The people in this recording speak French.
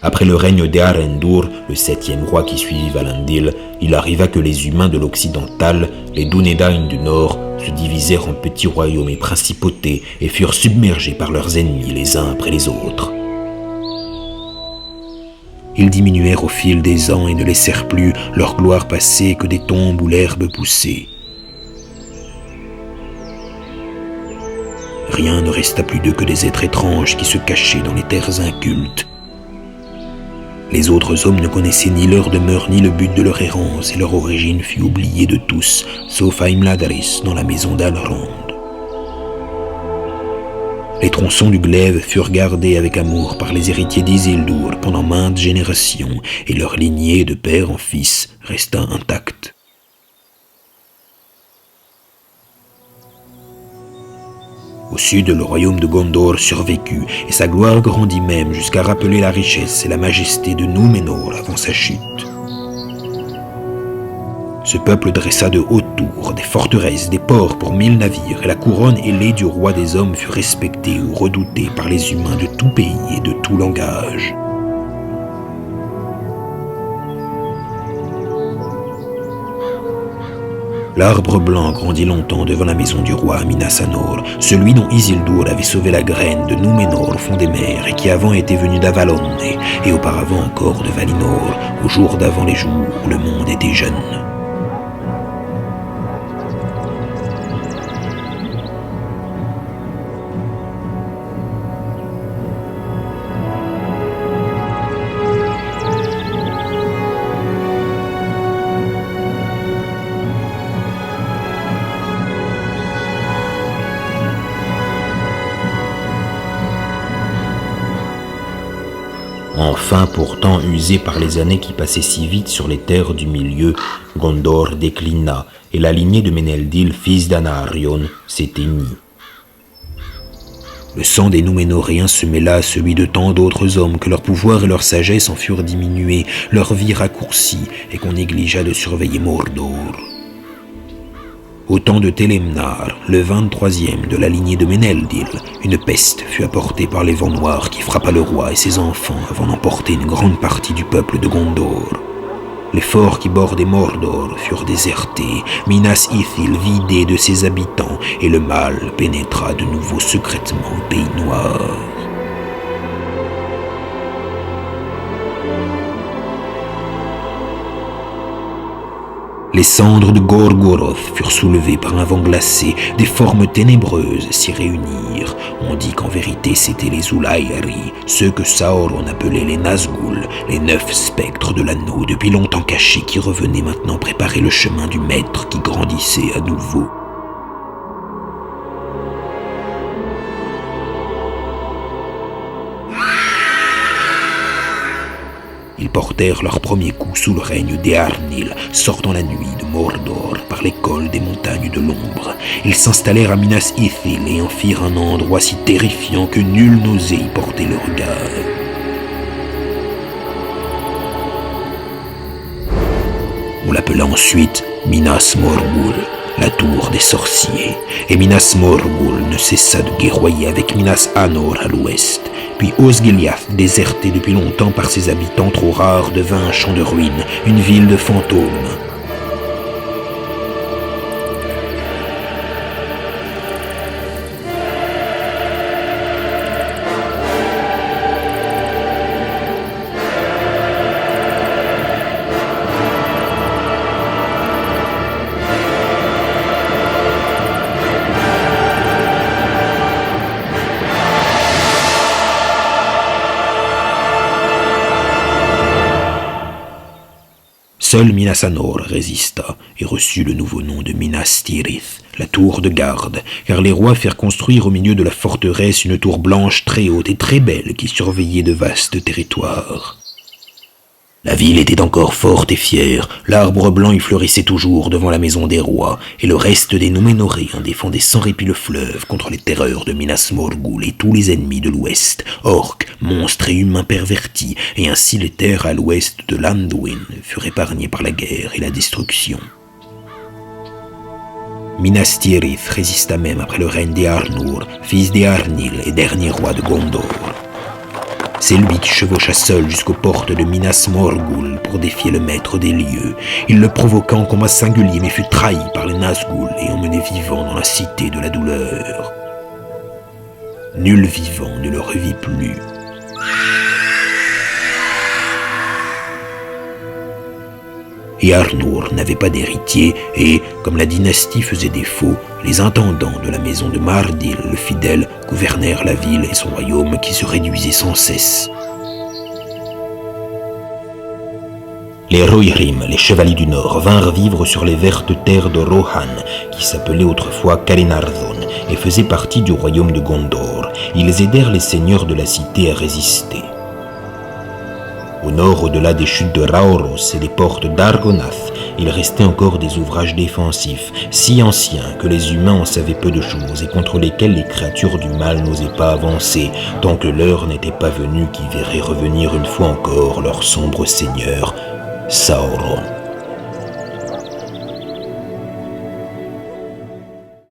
Après le règne d'Earendur, le 7e roi qui suivit Valandil, il arriva que les humains de l'occidental, les Dúnedain du nord, se divisèrent en petits royaumes et principautés et furent submergés par leurs ennemis les uns après les autres. Ils diminuèrent au fil des ans et ne laissèrent plus leur gloire passée que des tombes où l'herbe poussait. Rien ne resta plus d'eux que des êtres étranges qui se cachaient dans les terres incultes. Les autres hommes ne connaissaient ni leur demeure ni le but de leur errance, et leur origine fut oubliée de tous, sauf Imladris dans la maison d'Alrond. Les tronçons du glaive furent gardés avec amour par les héritiers d'Isildur pendant maintes générations, et leur lignée de père en fils resta intacte. Au sud, le royaume de Gondor survécut, et sa gloire grandit même jusqu'à rappeler la richesse et la majesté de Númenor avant sa chute. Ce peuple dressa de hautes tours, des forteresses, des ports pour 1000 navires, et la couronne ailée du roi des hommes fut respectée ou redoutée par les humains de tout pays et de tout langage. L'arbre blanc grandit longtemps devant la maison du roi Minas Anor, celui dont Isildur avait sauvé la graine de Númenor au fond des mers et qui avant était venu d'Avalon et auparavant encore de Valinor, au jour d'avant les jours où le monde était jeune. Enfin, pourtant usé par les années qui passaient si vite sur les terres du milieu, Gondor déclina, et la lignée de Meneldil, fils d'Anarion, s'éteignit. Le sang des Núménoréens se mêla à celui de tant d'autres hommes que leur pouvoir et leur sagesse en furent diminués, leur vie raccourcie, et qu'on négligea de surveiller Mordor. Au temps de Telemnar, le 23e de la lignée de Meneldil, une peste fut apportée par les vents noirs qui frappa le roi et ses enfants avant d'emporter une grande partie du peuple de Gondor. Les forts qui bordaient Mordor furent désertés, Minas Ithil vidé de ses habitants, et le mal pénétra de nouveau secrètement au pays noir. Les cendres de Gorgoroth furent soulevées par un vent glacé, des formes ténébreuses s'y réunirent. On dit qu'en vérité c'étaient les Ulairi, ceux que Sauron appelait les Nazgûl, les 9 spectres de l'anneau depuis longtemps cachés qui revenaient maintenant préparer le chemin du maître qui grandissait à nouveau. Ils portèrent leur premier coup sous le règne d'Eärnil, sortant la nuit de Mordor par l'école des montagnes de l'ombre. Ils s'installèrent à Minas Ithil et en firent un endroit si terrifiant que nul n'osait y porter le regard. On l'appela ensuite Minas Morgul, la tour des sorciers, et Minas Morgul ne cessa de guerroyer avec Minas Anor à l'ouest. Puis Osgiliath, déserté depuis longtemps par ses habitants trop rares, devint un champ de ruines, une ville de fantômes. Seul Minas Anor résista et reçut le nouveau nom de Minas Tirith, la tour de garde, car les rois firent construire au milieu de la forteresse une tour blanche très haute et très belle qui surveillait de vastes territoires. La ville était encore forte et fière, l'arbre blanc y fleurissait toujours devant la maison des rois, et le reste des Núménoréens défendait sans répit le fleuve contre les terreurs de Minas Morgul et tous les ennemis de l'ouest, orques, monstres et humains pervertis, et ainsi les terres à l'ouest de Landuin furent épargnées par la guerre et la destruction. Minas Tirith résista même après le règne d'Eärnur, fils d'Eärnil et dernier roi de Gondor. C'est lui qui chevaucha seul jusqu'aux portes de Minas Morgul pour défier le maître des lieux. Il le provoqua en combat singulier mais fut trahi par les Nazgûl et emmené vivant dans la cité de la douleur. Nul vivant ne le revit plus. Et Arnor n'avait pas d'héritier et, comme la dynastie faisait défaut, les intendants de la maison de Mardil le fidèle gouvernèrent la ville et son royaume qui se réduisait sans cesse. Les Rohirrim, les chevaliers du Nord, vinrent vivre sur les vertes terres de Rohan, qui s'appelait autrefois Calenarthon et faisait partie du royaume de Gondor. Ils aidèrent les seigneurs de la cité à résister. Au nord, au-delà des chutes de Rauros et des portes d'Argonath, il restait encore des ouvrages défensifs, si anciens que les humains en savaient peu de choses et contre lesquels les créatures du mal n'osaient pas avancer, tant que l'heure n'était pas venue qui verrait revenir une fois encore leur sombre seigneur, Sauron.